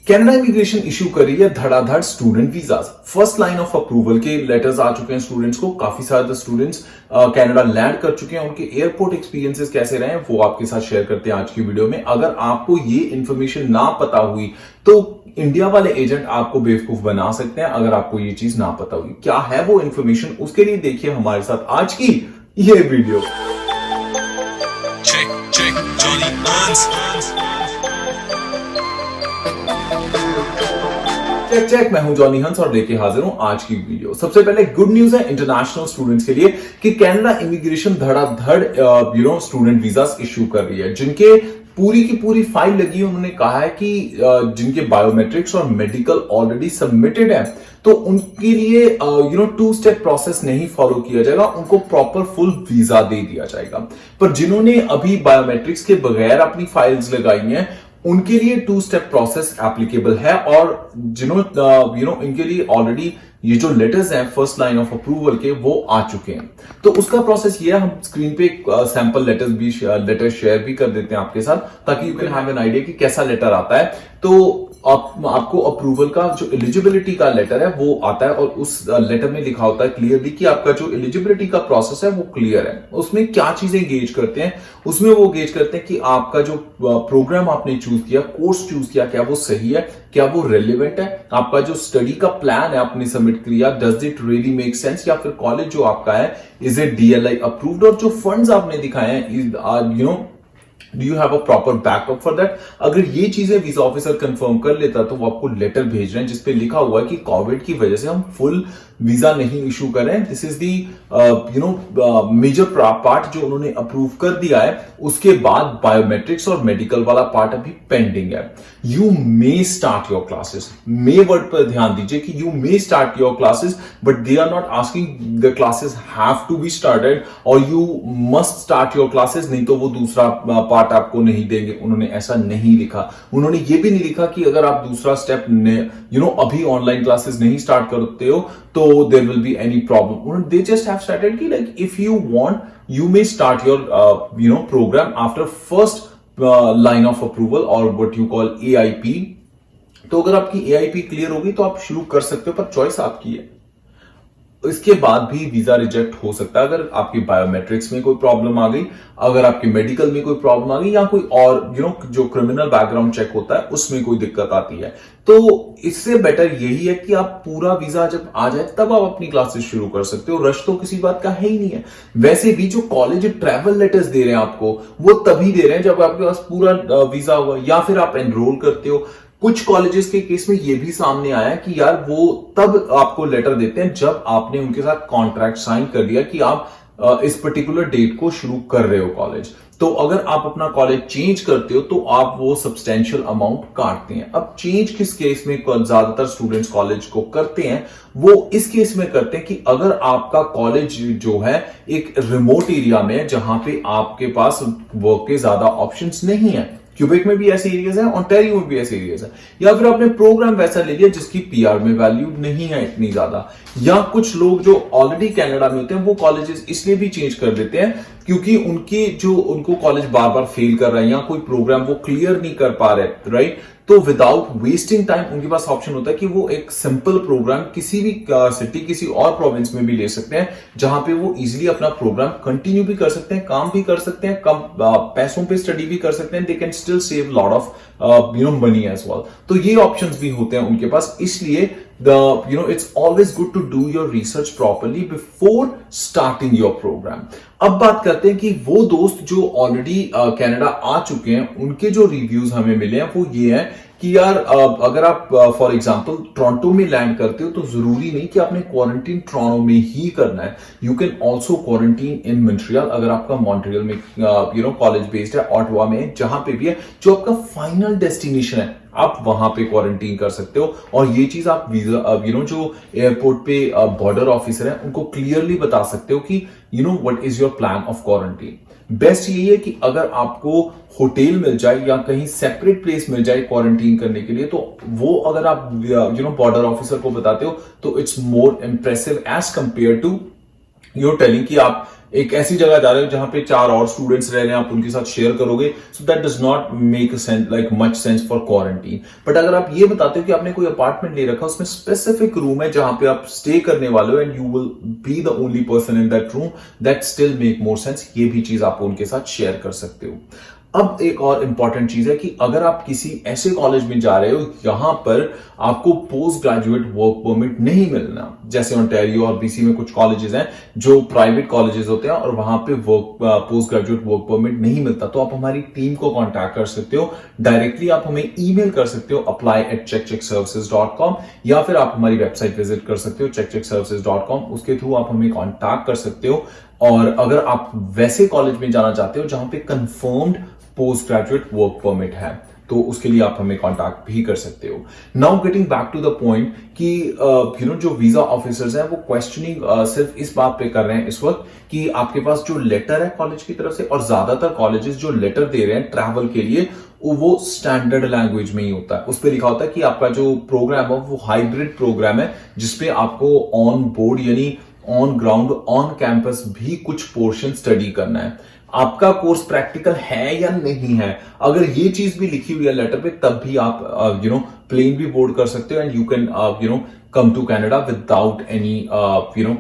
Canada immigration issue कर रही है धड़ाधड़ student visas. First line of approval के लेटर्स आ चुके हैं स्टूडेंट्स को। काफी सारे स्टूडेंट्स कनाडा लैंड कर चुके हैं। उनके एयरपोर्ट एक्सपीरियंसेस कैसे रहे हैं वो आपके साथ शेयर करते हैं आज की वीडियो में। अगर आपको ये इन्फॉर्मेशन ना पता हुई तो इंडिया वाले एजेंट आपको बेवकूफ बना सकते हैं अगर आपको ये चीज ना पता हुई। क्या है वो इन्फॉर्मेशन, उसके लिए देखिए हमारे साथ आज की ये वीडियो। चेक मैं हूं जॉनी हंस और लेके हाजिर हूं आज की वीडियो। सबसे पहले गुड न्यूज है इंटरनेशनल स्टूडेंट्स के लिए कि कनाडा इमिग्रेशन धड़ाधड़ स्टूडेंट वीजास इशू कर रही है। जिनके पूरी की पूरी फाइल लगी है, उन्होंने कहा है कि जिनके बायोमेट्रिक्स और मेडिकल ऑलरेडी सबमिटेड है तो उनके लिए 2 स्टेप प्रोसेस नहीं फॉलो किया जाएगा, उनको प्रॉपर फुल वीजा दे दिया जाएगा। पर जिन्होंने अभी बायोमेट्रिक्स के बगैर अपनी फाइल्स लगाई हैं उनके लिए 2 स्टेप प्रोसेस एप्लीकेबल है। और जिन्होंने इनके लिए ऑलरेडी ये जो लेटर्स हैं फर्स्ट लाइन ऑफ अप्रूवल के वो आ चुके हैं। तो उसका प्रोसेस ये है, हम स्क्रीन पे सैंपल लेटर शेयर भी कर देते हैं आपके साथ ताकि you can have an idea कि कैसा लेटर आता है। तो आपको अप्रूवल का जो एलिजिबिलिटी का लेटर है वो आता है और उस लेटर में लिखा होता है क्लियरली कि आपका जो एलिजिबिलिटी का प्रोसेस है वो क्लियर है। उसमें क्या चीजें गेज करते हैं, उसमें वो गेज करते हैं कि आपका जो प्रोग्राम आपने चूज किया, कोर्स चूज किया, क्या वो सही है, क्या वो रेलिवेंट है, आपका जो स्टडी का प्लान है आपने सबमिट किया does it really make sense, या फिर कॉलेज जो आपका है इज इट DLI अप्रूव्ड, और जो फंड्स आपने दिखाए हैं do you have a proper backup for that. अगर ये चीजें वीजा ऑफिसर कंफर्म कर लेता तो वो आपको लेटर भेज रहे हैं जिसपे लिखा हुआ है कि कोविड की वजह से हम फुल वीजा नहीं इशू कर रहे हैं। This is the major part जो उन्होंने अप्रूव कर दिया है। उसके बाद बायोमेट्रिक्स और मेडिकल वाला पार्ट अभी पेंडिंग है। You may start your classes, may word पर ध्यान दीजिए कि you may start your classes but they are not asking the classes have to be started और you must start your classes, नहीं तो वो दूसरा पार्ट आपको नहीं देंगे। उन्होंने ऐसा नहीं लिखा। उन्होंने ये भी नहीं लिखा कि अगर आप दूसरा स्टेप अभी ऑनलाइन क्लासेस नहीं स्टार्ट करते हो तो there will be any problem. They just have started कि like if you want you may start your program after first line of approval or what you call AIP. तो अगर आपकी AIP clear होगी तो आप शुरू कर सकते हो, पर चॉइस आपकी है। इसके बाद भी वीजा रिजेक्ट हो सकता है अगर आपकी बायोमेट्रिक्स में कोई प्रॉब्लम आ गई, अगर आपके मेडिकल में कोई प्रॉब्लम आ गई, या कोई और जो क्रिमिनल बैकग्राउंड चेक होता है उसमें कोई दिक्कत आती है। तो इससे बेटर यही है कि आप पूरा वीजा जब आ जाए तब आप अपनी क्लासेस शुरू कर सकते हो। रश तो किसी बात का है ही नहीं है। वैसे भी जो कॉलेज ट्रैवल लेटर्स दे रहे हैं आपको वो तभी दे रहे हैं जब आपके पास पूरा वीजा होगा या फिर आप एनरोल करते हो। कुछ कॉलेजेस के केस में ये भी सामने आया कि यार वो तब आपको लेटर देते हैं जब आपने उनके साथ कॉन्ट्रैक्ट साइन कर दिया कि आप इस पर्टिकुलर डेट को शुरू कर रहे हो कॉलेज। तो अगर आप अपना कॉलेज चेंज करते हो तो आप वो सब्सटेंशियल अमाउंट काटते हैं। अब चेंज किस केस में ज्यादातर स्टूडेंट्स कॉलेज को करते हैं, वो इस केस में करते हैं कि अगर आपका कॉलेज जो है एक रिमोट एरिया में है जहां पे आपके पास वर्क के ज्यादा ऑप्शंस नहीं है। क्यूबेक में भी ऐसे एरियाज हैं, ओंटारियो में भी ऐसे एरियाज हैं, या फिर आपने प्रोग्राम वैसा ले लिया जिसकी PR में वैल्यू नहीं है इतनी ज्यादा, या कुछ लोग जो ऑलरेडी कनाडा में होते हैं वो कॉलेजेस इसलिए भी चेंज कर देते हैं क्योंकि उनको कॉलेज बार बार फेल कर रहे हैं या कोई प्रोग्राम वो क्लियर नहीं कर पा रहे, राइट। तो विदाउट वेस्टिंग टाइम उनके पास ऑप्शन होता है कि वो एक सिंपल प्रोग्राम किसी भी सिटी किसी और प्रोविंस में भी ले सकते हैं जहां पे वो इजीली अपना प्रोग्राम कंटिन्यू भी कर सकते हैं, काम भी कर सकते हैं, कम पैसों पे स्टडी भी कर सकते हैं। They can still save lot of money as well. तो ये ऑप्शंस भी होते हैं उनके पास। इसलिए it's always good to do your research properly before starting your program. अब बात करते हैं कि वो दोस्त जो ऑलरेडी कनाडा आ चुके हैं उनके जो रिव्यूज हमें मिले हैं वो ये है कि यार अगर आप फॉर एग्जांपल टोरंटो में लैंड करते हो तो जरूरी नहीं कि आपने क्वारंटीन टोरंटो में ही करना है। You can also quarantine in Montreal अगर आपका मॉन्ट्रियल में कॉलेज बेस्ड है, ऑटवा में, जहां पे भी है, जो आपका फाइनल डेस्टिनेशन है आप वहां पे क्वारंटीन कर सकते हो। और ये चीज आप वीजा जो एयरपोर्ट पे बॉर्डर ऑफिसर है उनको क्लियरली बता सकते हो कि what is your plan of quarantine. Best यही है कि अगर आपको होटल मिल जाए या कहीं सेपरेट प्लेस मिल जाए क्वारंटीन करने के लिए तो वो अगर आप बॉर्डर ऑफिसर को बताते हो तो it's more impressive as compared to telling कि आप एक ऐसी जगह जा रहे हो जहां पे 4 और स्टूडेंट्स रह रहे हैं, आप उनके साथ शेयर करोगे, so that does not make sense like much sense for quarantine. But अगर आप ये बताते हो कि आपने कोई अपार्टमेंट ले रखा, उसमें स्पेसिफिक रूम है जहां पे आप स्टे करने वाले हो and you will be the only person in that room, that still make more sense. ये भी चीज आप उनके साथ शेयर कर सकते हो। अब एक और इंपॉर्टेंट चीज है कि अगर आप किसी ऐसे कॉलेज में जा रहे हो यहां पर आपको पोस्ट ग्रेजुएट वर्क परमिट नहीं मिलना, जैसे ओंटारियो और बीसी में कुछ कॉलेजेस हैं जो प्राइवेट कॉलेजेस होते हैं और वहां पे पोस्ट ग्रेजुएट वर्क परमिट नहीं मिलता, तो आप हमारी टीम को कांटेक्ट कर सकते हो डायरेक्टली। आप हमें ईमेल कर सकते हो apply@checkcheckservices.com, या फिर आप हमारी वेबसाइट विजिट कर सकते हो checkcheckservices.com, उसके थ्रू आप हमें कांटेक्ट कर सकते हो। और अगर आप वैसे कॉलेज में जाना चाहते हो जहां पे confirmed post graduate work permit है, तो उसके लिए आप हमें कांटेक्ट भी कर सकते हो। Now getting back to the point कि जो वीजा ऑफिसर्स हैं वो क्वेश्चनिंग सिर्फ इस बात पे कर रहे हैं इस वक्त कि आपके पास जो लेटर है कॉलेज की तरफ से, और ज्यादातर कॉलेजेस जो लेटर दे रहे हैं ट्रैवल के लिए वो स्टैंडर्ड लैंग्वेज में ही होता है। उस पर लिखा होता है कि आपका जो प्रोग्राम है वो हाइब्रिड प्रोग्राम है, जिसपे आपको ऑन बोर्ड यानी ऑन ग्राउंड ऑन कैंपस भी कुछ पोर्शन स्टडी करना है। आपका कोर्स प्रैक्टिकल है या नहीं है, अगर ये चीज भी लिखी हुई है लेटर पे, तब भी आप प्लेन भी बोर्ड कर सकते हो and you can come to Canada without any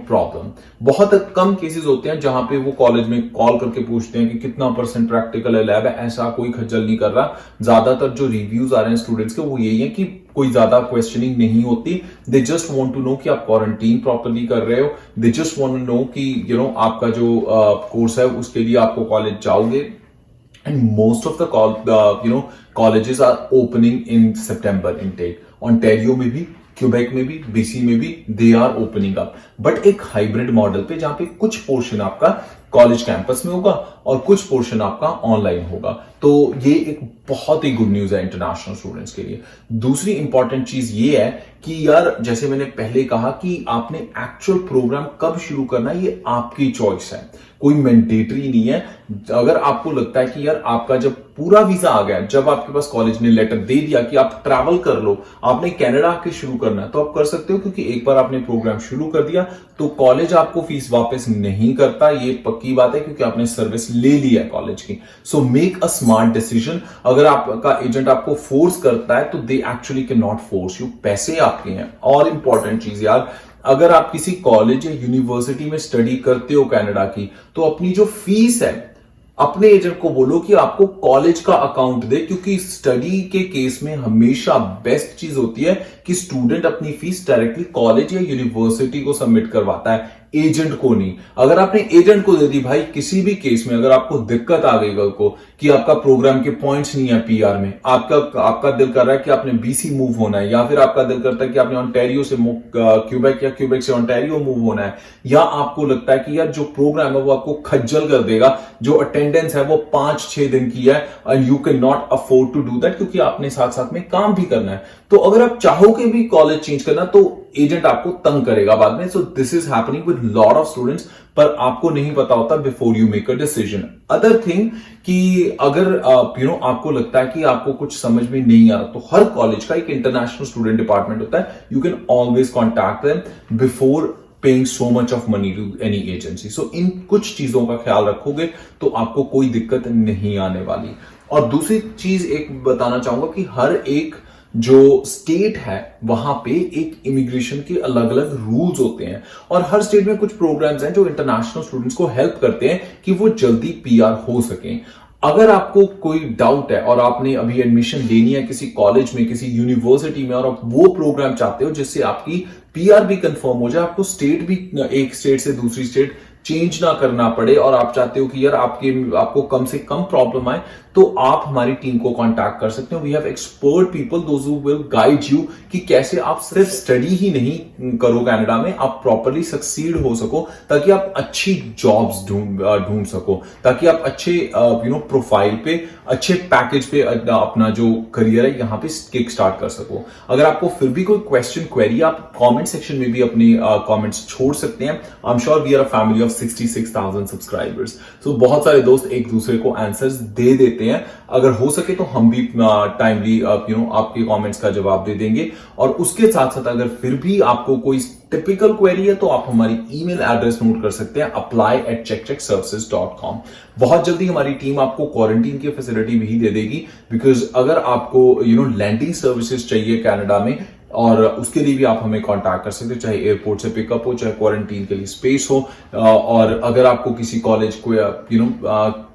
problem. बहुत कम केसेस होते हैं जहां पे वो कॉलेज में कॉल करके पूछते हैं कि कितना % प्रैक्टिकल है, लैब है, ऐसा कोई खज्जल नहीं कर रहा। ज्यादातर जो रिव्यूज आ रहे हैं स्टूडेंट्स के वो यही है कि कोई ज्यादा क्वेश्चनिंग नहीं होती, they just want to know कि आप क्वारंटीन प्रॉपर्ली कर रहे हो, they just want to know कि आपका जो कोर्स है उसके लिए आपको कॉलेज जाओगे। And most of the colleges are opening in September intake. Ontario में भी, क्यूबेक में भी, बीसी में भी they are opening up, but एक हाइब्रिड मॉडल पे जहां पे कुछ पोर्शन आपका कॉलेज कैंपस में होगा और कुछ पोर्शन आपका ऑनलाइन होगा। तो ये एक बहुत ही गुड न्यूज है इंटरनेशनल स्टूडेंट्स के लिए। दूसरी इंपॉर्टेंट चीज ये है कि यार जैसे मैंने पहले कहा कि आपने एक्चुअल प्रोग्राम कब शुरू करना है ये आपकी चॉइस है, कोई मैंडेटरी नहीं है। अगर आपको लगता है कि यार आपका जब पूरा वीजा आ गया, जब आपके पास कॉलेज ने लेटर दे दिया कि आप ट्रैवल कर लो, आपने कनाडा आके शुरू करना है, तो आप कर सकते हो, क्योंकि एक बार आपने प्रोग्राम शुरू कर दिया तो कॉलेज आपको फीस वापस नहीं करता, ये पक्की बात है, क्योंकि आपने सर्विस ले ली है कॉलेज की। So make a smart decision. अगर आपका एजेंट आपको फोर्स करता है तो they actually can not force you, पैसे आपके हैं। और इंपॉर्टेंट चीज यार, अगर आप किसी कॉलेज या यूनिवर्सिटी में स्टडी करते हो कनाडा की, तो अपनी जो फीस है अपने एजेंट को बोलो कि आपको कॉलेज का अकाउंट दे, क्योंकि स्टडी के केस में हमेशा बेस्ट चीज होती है कि स्टूडेंट अपनी फीस डायरेक्टली कॉलेज या यूनिवर्सिटी को सबमिट करवाता है, एजेंट को नहीं। अगर आपने एजेंट को दे दी भाई, किसी भी केस में अगर आपको दिक्कत आ गई कल को कि आपका प्रोग्राम के पॉइंट्स नहीं है पीआर में, आपका दिल कर रहा है कि आपने बीसी मूव होना है, या फिर आपका दिल करता है कि आपने ओंटारियो से क्यूबेक या क्यूबेक से ओंटारियो मूव होना है, या आपको लगता है कि यार जो प्रोग्राम है वो आपको खज्जल कर देगा, जो अटेंडेंस है वो 5-6 दिन की है, and you can not afford to do that, क्योंकि आपने साथ साथ में काम भी करना है, तो अगर आप चाहोगे भी कॉलेज चेंज करना तो एजेंट आपको तंग करेगा बाद में। So this is happening with lot of students, पर आपको नहीं पता होता before you make a decision. Other thing कि अगर आपको लगता है कि आपको कुछ समझ में नहीं आ रहा, तो हर कॉलेज का एक इंटरनेशनल स्टूडेंट डिपार्टमेंट होता है, you can always contact them before paying so much of money to any agency. So इन कुछ चीजों का ख्याल रखोगे तो आपको कोई दिक्कत नहीं आने वाली। और दूसरी चीज एक बताना चाहूंगा कि हर एक जो स्टेट है वहां पे एक इमिग्रेशन के अलग अलग रूल्स होते हैं, और हर स्टेट में कुछ प्रोग्राम्स हैं जो इंटरनेशनल स्टूडेंट्स को हेल्प करते हैं कि वो जल्दी पीआर हो सकें। अगर आपको कोई डाउट है और आपने अभी एडमिशन लेनी है किसी कॉलेज में, किसी यूनिवर्सिटी में, और आप वो प्रोग्राम चाहते हो जिससे आपकी पीआर भी कंफर्म हो जाए, आपको स्टेट भी एक स्टेट से दूसरी स्टेट चेंज ना करना पड़े, और आप चाहते हो कि यार आपको कम से कम प्रॉब्लम आए, तो आप हमारी टीम को कांटेक्ट कर सकते हो। We have expert people those who will guide you कि कैसे आप सिर्फ स्टडी ही नहीं करो कनाडा में, आप प्रॉपर्ली सक्सीड हो सको, ताकि आप अच्छी जॉब्स ढूंढ सको, ताकि आप अच्छे प्रोफाइल पे, अच्छे पैकेज पे अपना जो करियर है यहाँ पे किक स्टार्ट कर सको। अगर आपको फिर भी कोई क्वेश्चन क्वेरी, आप कमेंट सेक्शन में भी अपने कमेंट्स छोड़ सकते हैं। I am sure we are a family of 66,000 subscribers, so बहुत सारे दोस्त एक दूसरे को आंसर्स दे देते लेते हैं। अगर हो सके तो हम भी टाइमली आपके कमेंट्स का जवाब दे देंगे। और उसके साथ साथ अगर फिर भी आपको कोई टिपिकल क्वेरी है तो आप हमारी ईमेल एड्रेस नोट कर सकते हैं, apply@checkcheckservices.com। बहुत जल्दी हमारी टीम आपको क्वारंटीन की फैसिलिटी भी दे देगी, बिकॉज अगर आपको लैंडिंग सर्विसेज चाहिए कनाडा में, और उसके लिए भी आप हमें कांटेक्ट कर सकते हो, चाहे एयरपोर्ट से पिकअप हो, चाहे क्वारंटीन के लिए स्पेस हो। और अगर आपको किसी कॉलेज को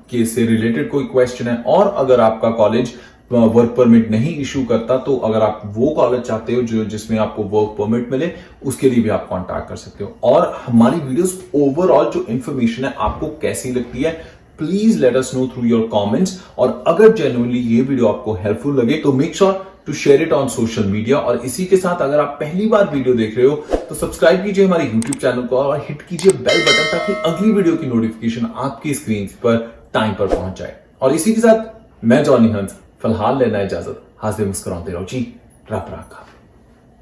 के से रिलेटेड कोई क्वेश्चन है, और अगर आपका कॉलेज वर्क परमिट नहीं इशू करता, तो अगर आप वो कॉलेज चाहते हो जो जिसमें आपको वर्क परमिट मिले, उसके लिए भी आप कांटेक्ट कर सकते हो। और हमारी वीडियोस ओवरऑल जो इंफॉर्मेशन है आपको कैसी लगती है, please let us know through your comments. और अगर जेन्युइनली ये वीडियो आपको हेल्पफुल लगे तो make sure to share it on social media. और इसी के साथ अगर आप पहली बार वीडियो देख रहे हो तो सब्सक्राइब कीजिए हमारे यूट्यूब चैनल को और हिट कीजिए बेल बटन, ताकि अगली वीडियो की नोटिफिकेशन आपकी स्क्रीन पर टाइम पर पहुंच जाए। और इसी के साथ मैं जॉनी हंस फिलहाल लेना इजाजत। हाजिर मुस्कुराते रहो जी, रब रखा।